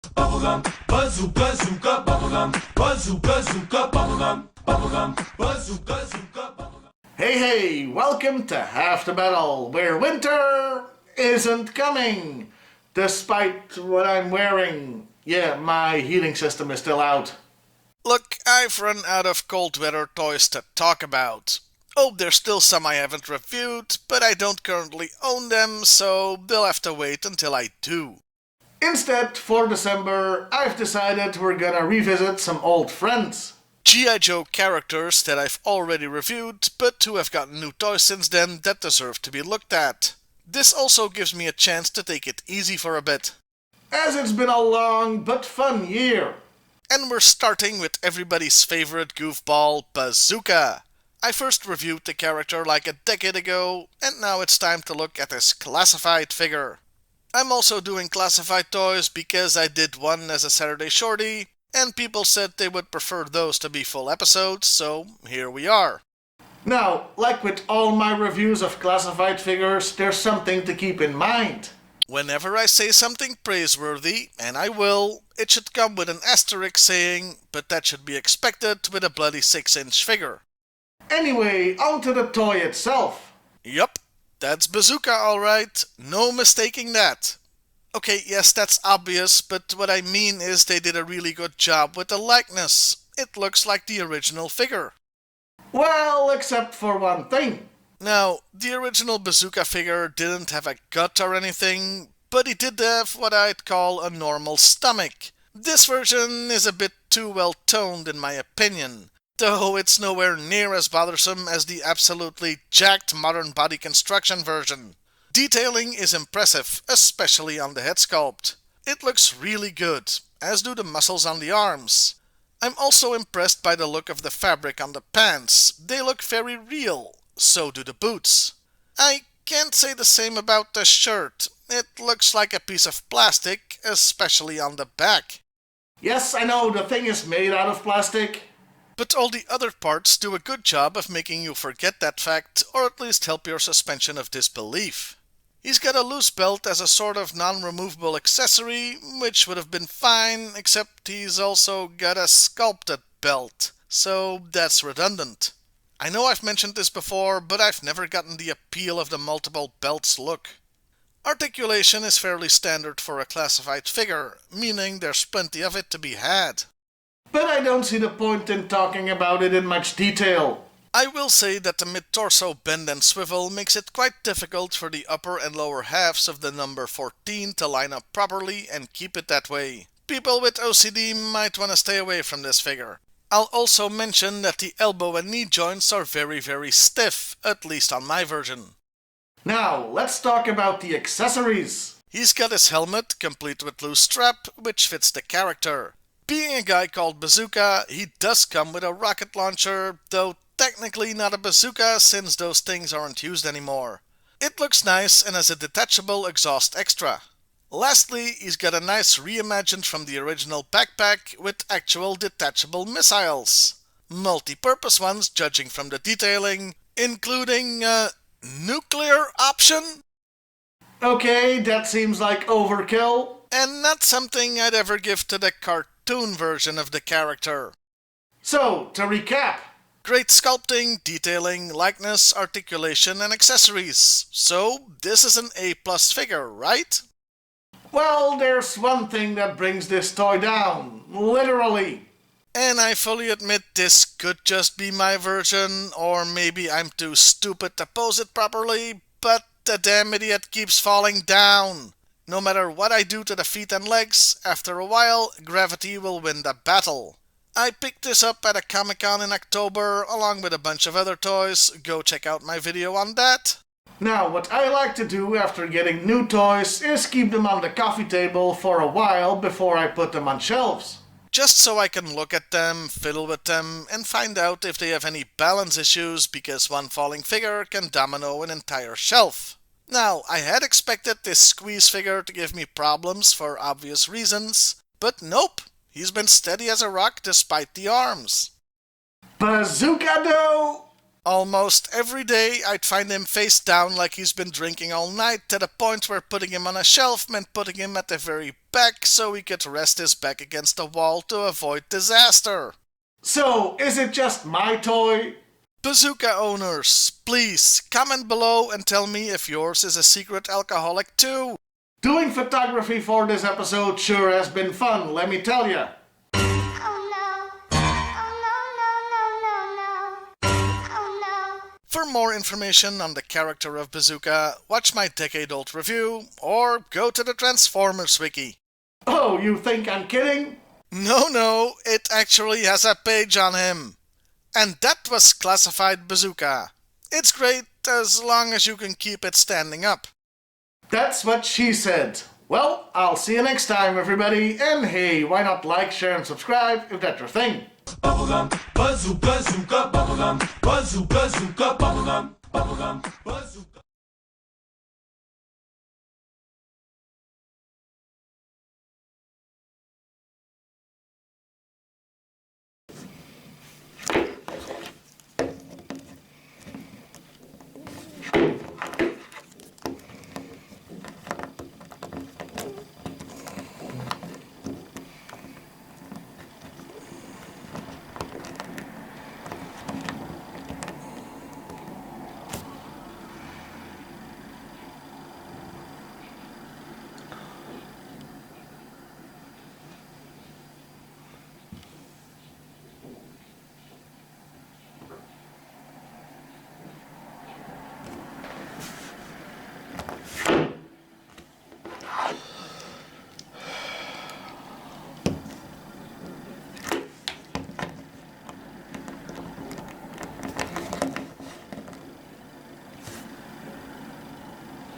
Bubblegum, bazooka, zooka, bubblegum, bazooka, zooka, bubblegum, bubblegum, bazooka, zooka, bubblegum. Hey, welcome to Half the Battle, where winter isn't coming, despite what I'm wearing. Yeah, my heating system is still out. Look, I've run out of cold weather toys to talk about. Oh, there's still some I haven't reviewed, but I don't currently own them, so they'll have to wait until I do. Instead, for December, I've decided we're gonna revisit some old friends. G.I.Joe characters that I've already reviewed, but who have gotten new toys since then that deserve to be looked at. This also gives me a chance to take it easy for a bit. As it's been a long but fun year. And we're starting with everybody's favorite goofball, Bazooka. I first reviewed the character like a decade ago, and now it's time to look at his classified figure. I'm also doing classified toys because I did one as a Saturday shorty, and people said they would prefer those to be full episodes, so here we are. Now, like with all my reviews of classified figures, there's something to keep in mind. Whenever I say something praiseworthy, and I will, it should come with an asterisk saying, but that should be expected with a bloody 6-inch figure. Anyway, onto the toy itself. Yup, that's Bazooka alright, no mistaking that. Okay, yes, that's obvious, but what I mean is they did a really good job with the likeness. It looks like the original figure. Well, except for one thing. Now, the original Bazooka figure didn't have a gut or anything, but he did have what I'd call a normal stomach. This version is a bit too well toned in my opinion, though it's nowhere near as bothersome as the absolutely jacked modern body construction version. Detailing is impressive, especially on the head sculpt. It looks really good, as do the muscles on the arms. I'm also impressed by the look of the fabric on the pants. They look very real. So do the boots. I can't say the same about the shirt. It looks like a piece of plastic, especially on the back. Yes, I know the thing is made out of plastic. But all the other parts do a good job of making you forget that fact, or at least help your suspension of disbelief. He's got a loose belt as a sort of non-removable accessory, which would have been fine, except he's also got a sculpted belt, so that's redundant. I know I've mentioned this before, but I've never gotten the appeal of the multiple belts look. Articulation is fairly standard for a classified figure, meaning there's plenty of it to be had. But I don't see the point in talking about it in much detail. I will say that the mid-torso bend and swivel makes it quite difficult for the upper and lower halves of the number 14 to line up properly and keep it that way. People with OCD might want to stay away from this figure. I'll also mention that the elbow and knee joints are very stiff, at least on my version. Now, let's talk about the accessories. He's got his helmet, complete with loose strap, which fits the character. Being a guy called Bazooka, he does come with a rocket launcher, though technically not a bazooka since those things aren't used anymore. It looks nice and has a detachable exhaust extra. Lastly, he's got a nice reimagined from the original backpack with actual detachable missiles. Multi-purpose ones judging from the detailing, including a nuclear option? Okay, that seems like overkill. And not something I'd ever give to the cartoon version of the character. So, to recap. Great sculpting, detailing, likeness, articulation, and accessories. So, this is an A+ figure, right? Well, there's one thing that brings this toy down. Literally. And I fully admit this could just be my version, or maybe I'm too stupid to pose it properly, but the damn idiot keeps falling down. No matter what I do to the feet and legs, after a while, gravity will win the battle. I picked this up at a Comic-Con in October, along with a bunch of other toys. Go check out my video on that. Now, what I like to do after getting new toys is keep them on the coffee table for a while before I put them on shelves. Just so I can look at them, fiddle with them, and find out if they have any balance issues, because one falling figure can domino an entire shelf. Now, I had expected this squeeze figure to give me problems for obvious reasons, but nope, he's been steady as a rock despite the arms. Bazooka though? Almost every day I'd find him face down like he's been drinking all night, to the point where putting him on a shelf meant putting him at the very back so he could rest his back against the wall to avoid disaster. So, is it just my toy? Bazooka owners, please comment below and tell me if yours is a secret alcoholic too. Doing photography for this episode sure has been fun, let me tell ya. For more information on the character of Bazooka, watch my decade-old review, or go to the Transformers wiki. Oh, you think I'm kidding? No, it actually has a page on him. And that was Classified Bazooka. It's great as long as you can keep it standing up. That's what she said. Well, I'll see you next time, everybody, and hey, why not like, share, and subscribe if that's your thing. Bubblegum, bazooka, bazooka, bubblegum, bazooka, bazooka, bubblegum, bubblegum, bazooka.